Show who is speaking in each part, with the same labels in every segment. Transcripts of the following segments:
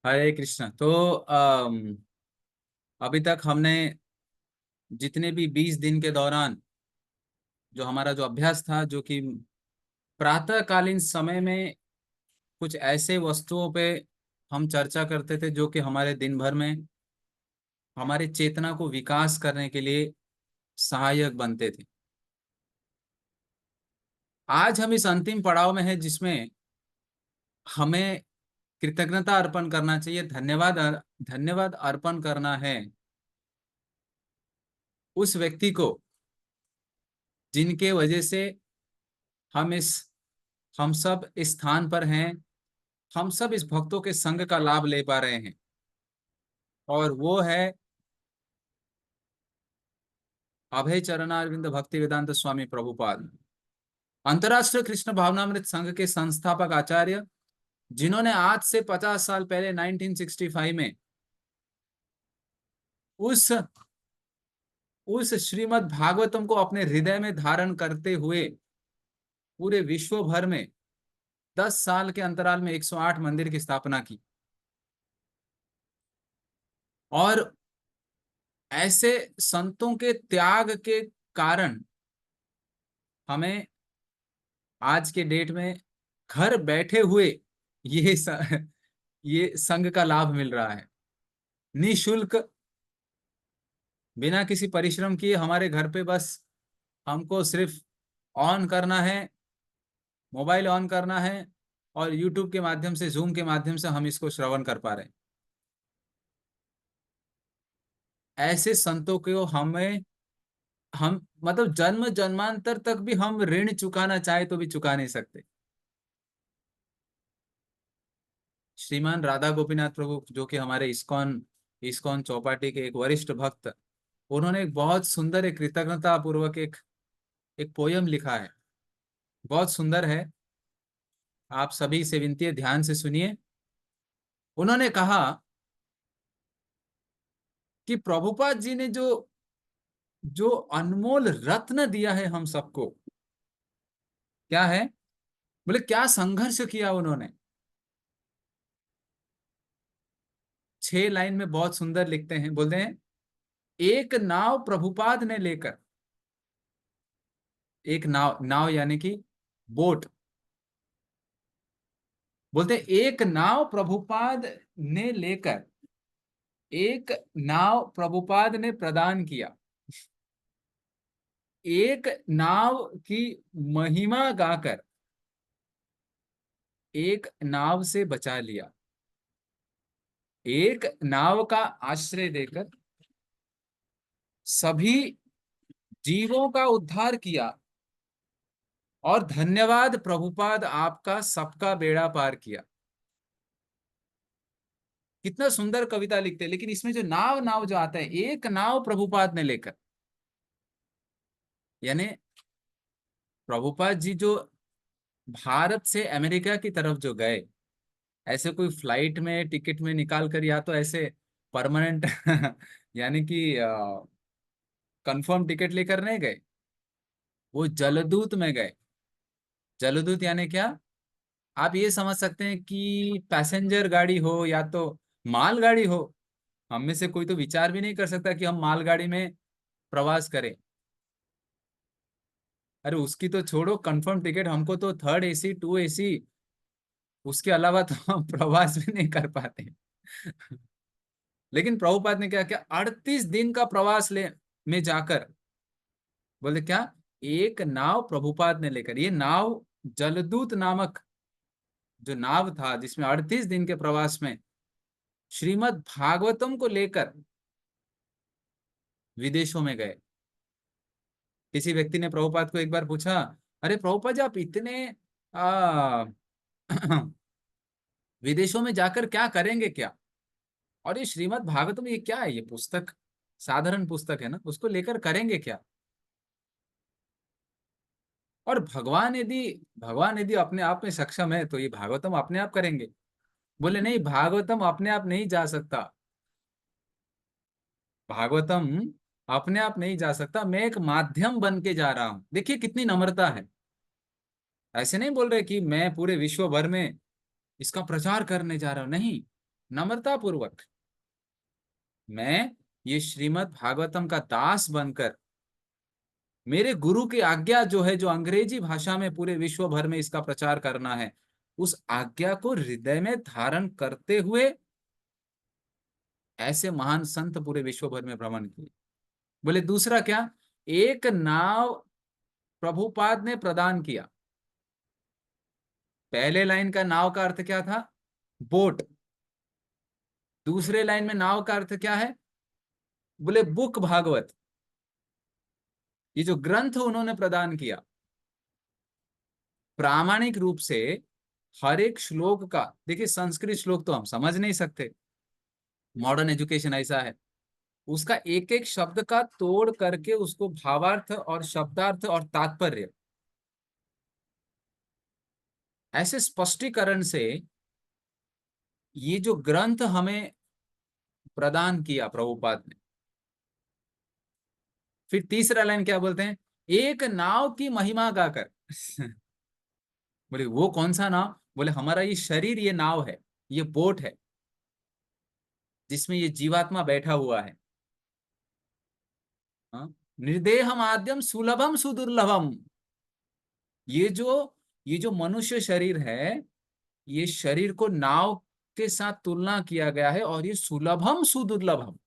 Speaker 1: हरे कृष्ण। तो अभी तक हमने जितने भी 20 दिन के दौरान जो हमारा जो अभ्यास था, जो कि प्रातःकालीन समय में कुछ ऐसे वस्तुओं पे हम चर्चा करते थे जो कि हमारे दिन भर में हमारे चेतना को विकास करने के लिए सहायक बनते थे। आज हम इस अंतिम पड़ाव में हैं जिसमें हमें कृतज्ञता अर्पण करना चाहिए, धन्यवाद अर्पण करना है उस व्यक्ति को जिनके वजह से हम इस हम सब इस स्थान पर हैं, हम सब इस भक्तों के संग का लाभ ले पा रहे हैं। और वो है अभय चरणारविंद भक्ति वेदांत स्वामी प्रभुपाद, अंतर्राष्ट्रीय कृष्ण भावनामृत संघ के संस्थापक आचार्य, जिन्होंने आज से 50 साल पहले 1965 में उस उस श्रीमद् भागवतम को अपने हृदय में धारण करते हुए पूरे विश्व भर में 10 साल के अंतराल में 108 मंदिर की स्थापना की। और ऐसे संतों के त्याग के कारण हमें आज के डेट में घर बैठे हुए ये ये संघ का लाभ मिल रहा है, निशुल्क, बिना किसी परिश्रम किए। हमारे घर पे बस हमको सिर्फ ऑन करना है, मोबाइल ऑन करना है, और यूट्यूब के माध्यम से, जूम के माध्यम से हम इसको श्रवण कर पा रहे हैं। ऐसे संतों को हम मतलब जन्म जन्मांतर तक भी हम ऋण चुकाना चाहे तो भी चुका नहीं सकते। श्रीमान राधा गोपीनाथ प्रभु, जो कि हमारे इस्कॉन इस्कॉन चौपाटी के एक वरिष्ठ भक्त, उन्होंने एक बहुत सुंदर, एक कृतज्ञता पूर्वक एक एक पोयम लिखा है। बहुत सुंदर है, आप सभी से विनती है, ध्यान से सुनिए। उन्होंने कहा कि प्रभुपाद जी ने जो जो अनमोल रत्न दिया है हम सबको, क्या है? बोले क्या संघर्ष किया उन्होंने। 6 लाइन में बहुत सुंदर लिखते हैं, बोलते हैं, एक नाव प्रभुपाद ने लेकर, एक नाव, नाव यानी कि बोट, बोलते एक नाव प्रभुपाद ने लेकर, एक नाव प्रभुपाद ने प्रदान किया, एक नाव की महिमा गाकर एक नाव से बचा लिया, एक नाव का आश्रय देकर सभी जीवों का उद्धार किया, और धन्यवाद प्रभुपाद आपका सबका बेड़ा पार किया। कितना सुंदर कविता लिखते हैं। लेकिन इसमें जो नाव नाव जो आता है, एक नाव प्रभुपाद ने लेकर, यानी प्रभुपाद जी जो भारत से अमेरिका की तरफ जो गए, ऐसे कोई फ्लाइट में टिकट में निकाल कर, या तो ऐसे परमानेंट यानी कि कंफर्म टिकट लेकर नहीं गए, वो जलदूत में गए। जलदूत यानी क्या? आप ये समझ सकते हैं कि पैसेंजर गाड़ी हो या तो माल गाड़ी हो, हम में से कोई तो विचार भी नहीं कर सकता कि हम मालगाड़ी में प्रवास करें। अरे उसकी तो छोड़ो, कंफर्म टिकट, हमको तो थर्ड एसी, टू एसी, उसके अलावा तो हम प्रवास भी नहीं कर पाते। लेकिन प्रभुपाद ने क्या किया, 38 दिन का प्रवास ले में जाकर, बोले क्या, एक नाव प्रभुपाद ने लेकर, ये नाव जलदूत नामक जो नाव था, जिसमें 38 दिन के प्रवास में श्रीमद् भागवतम को लेकर विदेशों में गए। किसी व्यक्ति ने प्रभुपाद को एक बार पूछा, अरे प्रभुपाद जी, आप इतने आ, विदेशों में जाकर क्या करेंगे क्या? और ये श्रीमद् भागवतम ये क्या है? ये पुस्तक साधारण पुस्तक है ना, उसको लेकर करेंगे क्या? और भगवान यदि अपने आप में सक्षम है तो ये भागवतम अपने आप करेंगे। बोले नहीं, भागवतम अपने आप नहीं जा सकता, भागवतम अपने आप नहीं जा सकता, मैं एक माध्यम बन के जा रहा हूं। देखिए कितनी नम्रता है। ऐसे नहीं बोल रहे कि मैं पूरे विश्व भर में इसका प्रचार करने जा रहा हूं, नहीं। नम्रता पूर्वक मैं ये श्रीमद् भागवतम का दास बनकर, मेरे गुरु की आज्ञा जो है, जो अंग्रेजी भाषा में पूरे विश्व भर में इसका प्रचार करना है, उस आज्ञा को हृदय में धारण करते हुए ऐसे महान संत पूरे विश्व भर में भ्रमण किए। बोले दूसरा क्या, एक नाव प्रभुपाद ने प्रदान किया। पहले लाइन का नाव का अर्थ क्या था, बोट। दूसरे लाइन में नाव का अर्थ क्या है, बोले बुक भागवत। ये जो ग्रंथ उन्होंने प्रदान किया, प्रामाणिक रूप से हर एक श्लोक का, देखिए संस्कृत श्लोक तो हम समझ नहीं सकते, मॉडर्न एजुकेशन ऐसा है, उसका एक एक शब्द का तोड़ करके उसको भावार्थ और शब्दार्थ और तात्पर्य ऐसे स्पष्टीकरण से ये जो ग्रंथ हमें प्रदान किया प्रभुपाद ने। फिर तीसरा लाइन क्या बोलते हैं, एक नाव की महिमा गाकर। बोले वो कौन सा नाव, बोले हमारा ये शरीर, ये नाव है, ये बोट है जिसमें ये जीवात्मा बैठा हुआ है। हाँ? निर्देहम आद्यम सुलभम सुदुर्लभम। ये जो ये जो मनुष्य शरीर है, ये शरीर को नाव के साथ तुलना किया गया है, और ये सुलभम सुदुर्लभम।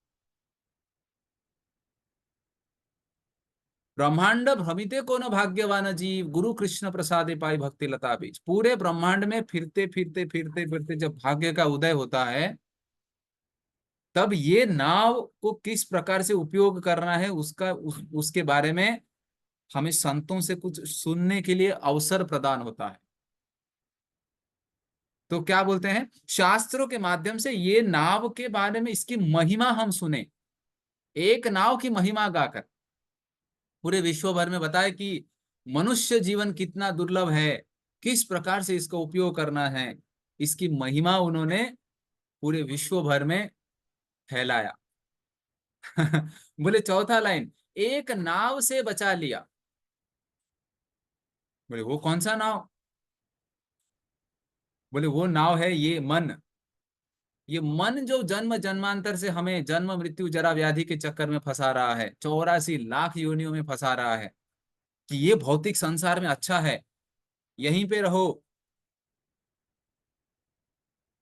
Speaker 1: ब्रह्मांड भ्रमिते को न भाग्यवान जीव, गुरु कृष्ण प्रसादे पाई भक्ति लता बीज। पूरे ब्रह्मांड में फिरते फिरते फिरते फिरते जब भाग्य का उदय होता है, तब ये नाव को किस प्रकार से उपयोग करना है उसके बारे में हमें संतों से कुछ सुनने के लिए अवसर प्रदान होता है। तो क्या बोलते हैं, शास्त्रों के माध्यम से ये नाव के बारे में, इसकी महिमा हम सुने, एक नाव की महिमा गाकर पूरे विश्व भर में बताए कि मनुष्य जीवन कितना दुर्लभ है, किस प्रकार से इसका उपयोग करना है, इसकी महिमा उन्होंने पूरे विश्व भर में फैलाया। बोले चौथा लाइन, एक नाव से बचा लिया। बोले वो कौन सा नाव, बोले वो नाव है ये मन। ये मन जो जन्म जन्मांतर से हमें जन्म मृत्यु जरा व्याधि के चक्कर में फंसा रहा है, 84 लाख योनियों में फंसा रहा है कि ये भौतिक संसार में अच्छा है, यहीं पे रहो,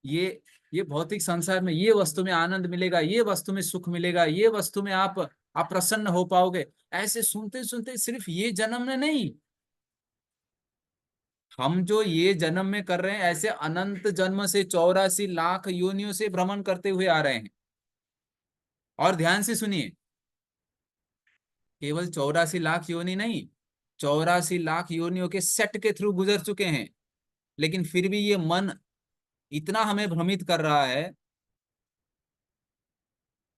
Speaker 1: ये ये भौतिक संसार में ये वस्तु में आनंद मिलेगा, ये वस्तु में सुख मिलेगा, ये वस्तु में आप प्रसन्न हो पाओगे। ऐसे सुनते सुनते सिर्फ ये जन्म में नहीं, हम जो ये जन्म में कर रहे हैं, ऐसे अनंत जन्म से 84 लाख योनियों से भ्रमण करते हुए आ रहे हैं। और ध्यान से सुनिए, केवल 84 लाख योनि नहीं, 84 लाख योनियों के सेट के थ्रू गुजर चुके हैं, लेकिन फिर भी ये मन इतना हमें भ्रमित कर रहा है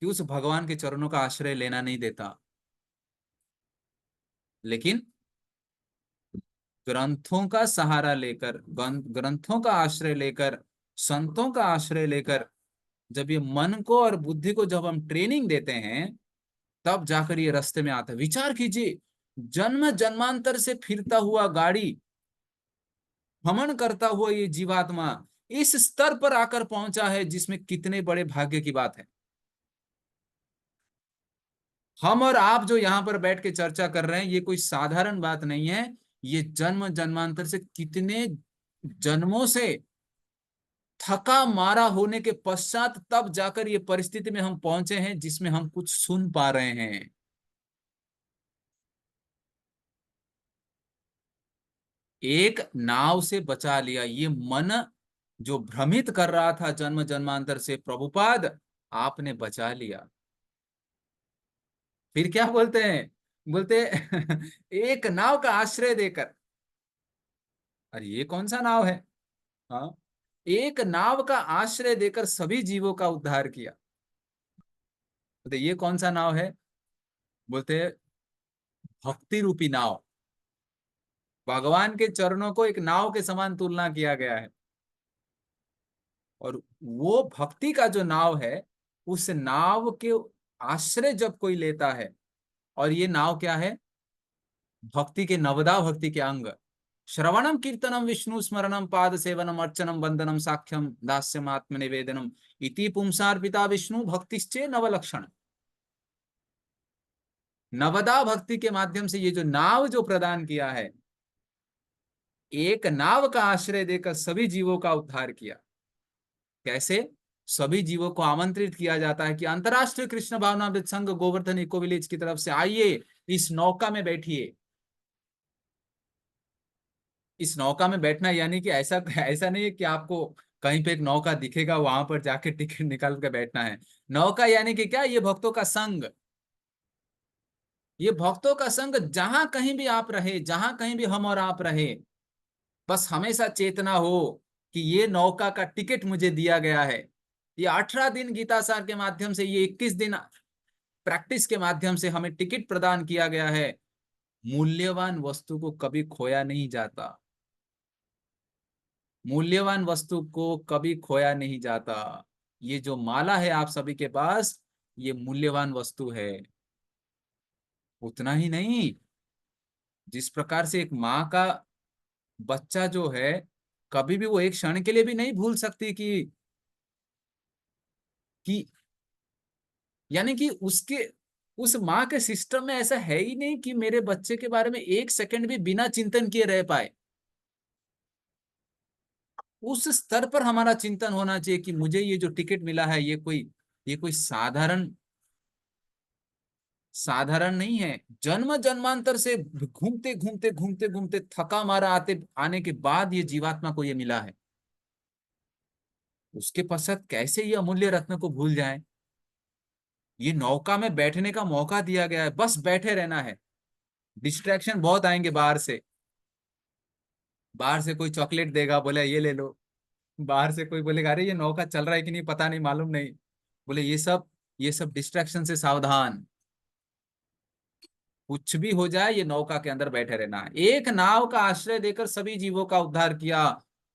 Speaker 1: कि उस भगवान के चरणों का आश्रय लेना नहीं देता। लेकिन ग्रंथों का सहारा लेकर, ग्रंथों का आश्रय लेकर, संतों का आश्रय लेकर जब ये मन को और बुद्धि को जब हम ट्रेनिंग देते हैं, तब जाकर ये रास्ते में आता है। विचार कीजिए, जन्म जन्मांतर से फिरता हुआ गाड़ी, भ्रमण करता हुआ ये जीवात्मा इस स्तर पर आकर पहुंचा है, जिसमें कितने बड़े भाग्य की बात है। हम और आप जो यहाँ पर बैठ के चर्चा कर रहे हैं, ये कोई साधारण बात नहीं है। ये जन्म जन्मांतर से कितने जन्मों से थका मारा होने के पश्चात तब जाकर ये परिस्थिति में हम पहुंचे हैं, जिसमें हम कुछ सुन पा रहे हैं। एक नाव से बचा लिया, ये मन जो भ्रमित कर रहा था जन्म जन्मांतर से, प्रभुपाद आपने बचा लिया। फिर क्या बोलते हैं, बोलते एक नाव का आश्रय देकर। अरे ये कौन सा नाव है, हाँ, एक नाव का आश्रय देकर सभी जीवों का उद्धार किया। बोलते ये कौन सा नाव है, बोलते भक्ति रूपी नाव। भगवान के चरणों को एक नाव के समान तुलना किया गया है, और वो भक्ति का जो नाव है, उस नाव के आश्रय जब कोई लेता है, और ये नाव क्या है, भक्ति के, नवदा भक्ति के अंग, श्रवणम कीर्तनम विष्णु स्मरणम पाद सेवनम अर्चनम वंदनम साख्यम दास्यम आत्म निवेदनम इति पुंसार्पिता विष्णु भक्तिश्चे नवलक्षण। नवदा भक्ति के माध्यम से ये जो नाव जो प्रदान किया है, एक नाव का आश्रय देकर सभी जीवों का उद्धार किया। कैसे? सभी जीवों को आमंत्रित किया जाता है कि अंतरराष्ट्रीय कृष्ण भावनामृत संघ गोवर्धन इको विलेज की तरफ से आइए, इस नौका में बैठिए। इस नौका में बैठना यानी कि ऐसा ऐसा नहीं है कि आपको कहीं पे एक नौका दिखेगा वहां पर जाके टिकट निकाल के बैठना है। नौका यानी कि क्या? ये भक्तों का संग। ये भक्तों का संग, जहां कहीं भी आप रहे, जहां कहीं भी हम और आप रहे, बस हमेशा चेतना हो कि ये नौका का टिकट मुझे दिया गया है। ये 18 दिन गीतासार के माध्यम से, ये 21 दिन प्रैक्टिस के माध्यम से हमें टिकट प्रदान किया गया है। मूल्यवान वस्तु को कभी खोया नहीं जाता। मूल्यवान वस्तु को कभी खोया नहीं जाता। ये जो माला है आप सभी के पास, ये मूल्यवान वस्तु है। उतना ही नहीं, जिस प्रकार से एक माँ का बच्चा जो है, कभी भी वो एक क्षण के लिए भी नहीं भूल सकती कि यानी कि उसके उस माँ के सिस्टम में ऐसा है ही नहीं कि मेरे बच्चे के बारे में एक सेकंड भी बिना चिंतन किए रह पाए। उस स्तर पर हमारा चिंतन होना चाहिए कि मुझे ये जो टिकट मिला है, ये कोई साधारण साधारण नहीं है। जन्म जन्मांतर से घूमते घूमते घूमते घूमते थका मारा आते आने के बाद ये जीवात्मा को ये मिला है। उसके पश्चात कैसे ये अमूल्य रत्न को भूल जाए? ये नौका में बैठने का मौका दिया गया है, बस बैठे रहना है। डिस्ट्रैक्शन बहुत आएंगे बाहर से। बाहर से कोई चॉकलेट देगा, बोले ये ले लो। बाहर से कोई बोलेगा अरे ये नौका चल रहा है कि नहीं पता नहीं, मालूम नहीं। बोले ये सब डिस्ट्रैक्शन से सावधान। कुछ भी हो जाए, ये नौका के अंदर बैठे रहना है। एक नाव का आश्रय देकर सभी जीवों का उद्धार किया।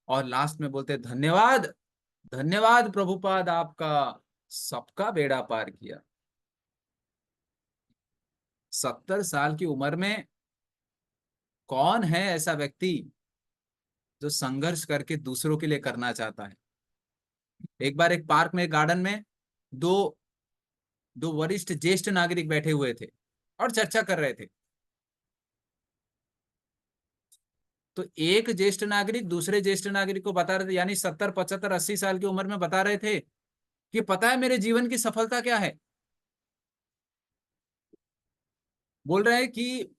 Speaker 1: और लास्ट में बोलते धन्यवाद, धन्यवाद प्रभुपाद आपका, सबका बेड़ा पार किया। 70 साल की उम्र में कौन है ऐसा व्यक्ति जो संघर्ष करके दूसरों के लिए करना चाहता है? एक बार एक पार्क में, गार्डन में, दो दो वरिष्ठ ज्येष्ठ नागरिक बैठे हुए थे और चर्चा कर रहे थे। तो एक ज्येष्ठ नागरिक दूसरे ज्येष्ठ नागरिक को बता रहे थे, यानी 70 75 80 साल की उम्र में बता रहे थे कि पता है मेरे जीवन की सफलता क्या है? बोल रहे हैं कि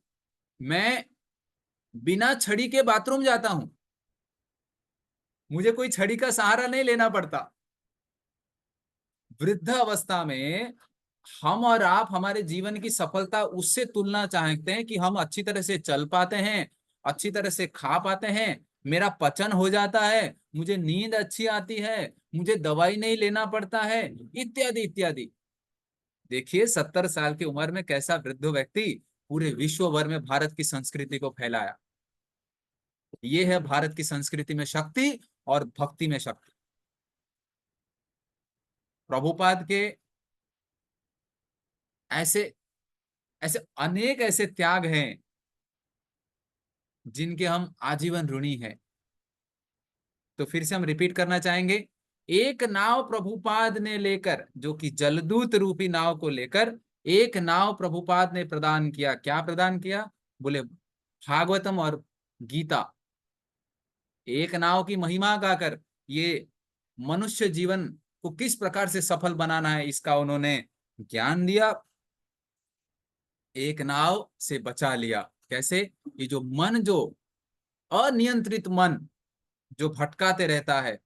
Speaker 1: मैं बिना छड़ी के बाथरूम जाता हूं, मुझे कोई छड़ी का सहारा नहीं लेना पड़ता। वृद्ध अवस्था में हम और आप हमारे जीवन की सफलता उससे तुलना चाहते हैं कि हम अच्छी तरह से चल पाते हैं, अच्छी तरह से खा पाते हैं, मेरा पचन हो जाता है, मुझे नींद अच्छी आती है, मुझे दवाई नहीं लेना पड़ता है, इत्यादि इत्यादि। देखिए 70 साल की उम्र में कैसा वृद्ध व्यक्ति पूरे विश्व भर में भारत की संस्कृति को फैलाया। ये है भारत की संस्कृति में शक्ति और भक्ति में शक्ति। प्रभुपाद के ऐसे ऐसे अनेक ऐसे त्याग हैं जिनके हम आजीवन ऋणी हैं। तो फिर से हम रिपीट करना चाहेंगे। एक नाव प्रभुपाद ने लेकर, जो कि जलदूत रूपी नाव को लेकर, एक नाव प्रभुपाद ने प्रदान किया। क्या प्रदान किया? बोले भागवतम और गीता। एक नाव की महिमा गाकर ये मनुष्य जीवन को किस प्रकार से सफल बनाना है, इसका उन्होंने ज्ञान दिया। एक नाव से बचा लिया। कैसे? ये जो मन, जो अनियंत्रित मन जो भटकाते रहता है,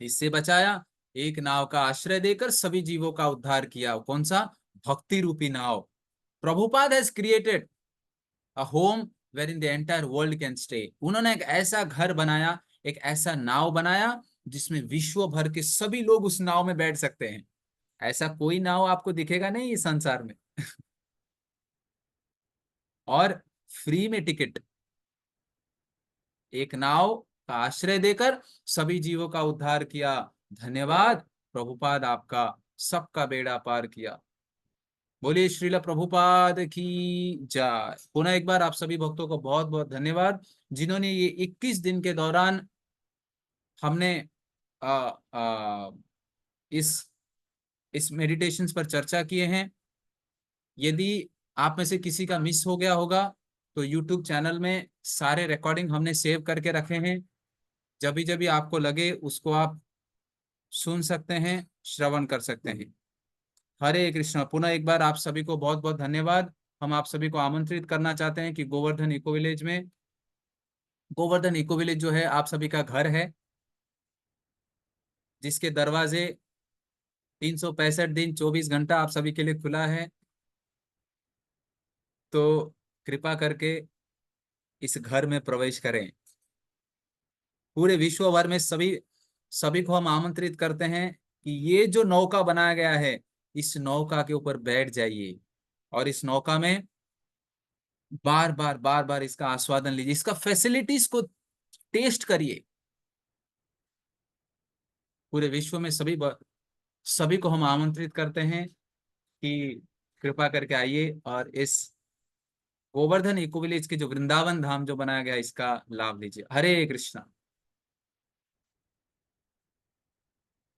Speaker 1: इससे बचाया। एक नाव का आश्रय देकर सभी जीवों का उद्धार किया। कौन सा? भक्ति रूपी नाव। Prabhupada has created a home where in the entire world can stay. उन्होंने एक ऐसा घर बनाया, एक ऐसा नाव बनाया जिसमें विश्व भर के सभी लोग उस नाव में बैठ सकते हैं। ऐसा कोई नाव आपको दिखेगा नहीं इस संसार में। और फ्री में टिकट। एक नाव का आश्रय देकर सभी जीवों का उद्धार किया। धन्यवाद प्रभुपाद आपका, सबका बेड़ा पार किया। बोलिए श्रील प्रभुपाद की जय। पुनः एक बार आप सभी भक्तों को बहुत बहुत धन्यवाद, जिन्होंने ये 21 दिन के दौरान हमने आ, आ, इस इस मेडिटेशंस पर चर्चा किए हैं। यदि आप में से किसी का मिस हो गया होगा तो यूट्यूब चैनल में सारे रिकॉर्डिंग हमने सेव करके रखे हैं। जब भी आपको लगे उसको आप सुन सकते हैं, श्रवण कर सकते हैं। हरे कृष्णा। पुनः एक बार आप सभी को बहुत बहुत धन्यवाद। हम आप सभी को आमंत्रित करना चाहते हैं कि गोवर्धन इको विलेज में, गोवर्धन इको विलेज जो है आप सभी का घर है, जिसके दरवाजे 365 दिन 24 घंटा आप सभी के लिए खुला है। तो कृपा करके इस घर में प्रवेश करें। पूरे विश्व भर में सभी सभी को हम आमंत्रित करते हैं कि ये जो नौका बनाया गया है, इस नौका के ऊपर बैठ जाइए और इस नौका में बार बार इसका आस्वादन लीजिए, इसका फैसिलिटीज को टेस्ट करिए। पूरे विश्व में सभी को हम आमंत्रित करते हैं कि कृपा करके आइए और इस गोवर्धन इको विलेज के जो वृंदावन धाम जो बनाया गया, इसका लाभ लीजिए। हरे कृष्णा।